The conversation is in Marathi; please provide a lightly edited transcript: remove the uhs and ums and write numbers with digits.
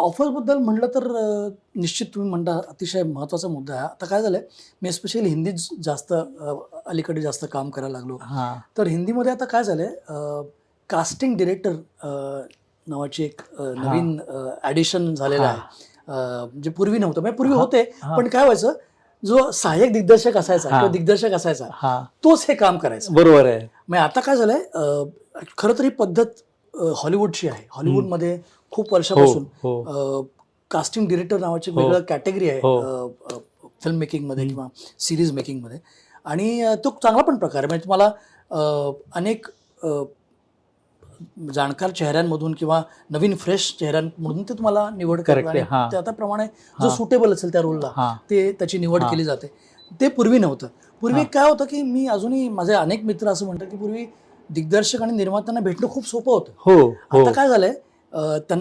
ऑफर्सबद्दल म्हटलं तर निश्चित तुम्ही म्हणता अतिशय महत्त्वाचा मुद्दा आहे. आता काय झालं आहे, मी स्पेशली हिंदीत जास्त अलीकडे जास्त काम करायला लागलो. हां तर हिंदीमध्ये आता काय झालं आहे, कास्टिंग डिरेक्टर नावाची एक नवीन ॲडिशन झालेलं आहे. म्हणजे पूर्वी नव्हतं, म्हणजे पूर्वी होते, पण काय व्हायचं, जो सहाय्यक दिग्दर्शक असायचा किंवा दिग्दर्शक असायचा तोच हे काम करायचा. बरोबर आहे. मग आता काय झालंय, खरं तर ही पद्धत हॉलिवूडची आहे. हॉलिवूडमध्ये खूप वर्षापासून कास्टिंग डिरेक्टर नावाची वेगळं कॅटेगरी आहे फिल्म मेकिंगमध्ये किंवा सिरीज मेकिंगमध्ये, आणि तो चांगला पण प्रकार आहे. म्हणजे तुम्हाला अनेक जाणकार चेहऱ्यांमधून किंवा नवीन फ्रेश चेहऱ्यांमधून ते तुम्हाला निवड करतात. त्याप्रमाणे जो सुटेबल असेल त्या रोलला ते त्याची निवड केली जाते. ते पूर्वी नव्हतं. पूर्वी काय होतं की मी अजूनही माझे अनेक मित्र असं म्हणतात की पूर्वी दिग्दर्शक आणि निर्मात्यांना भेटणं खूप सोपं होतं. आता काय झालंय, त्यांना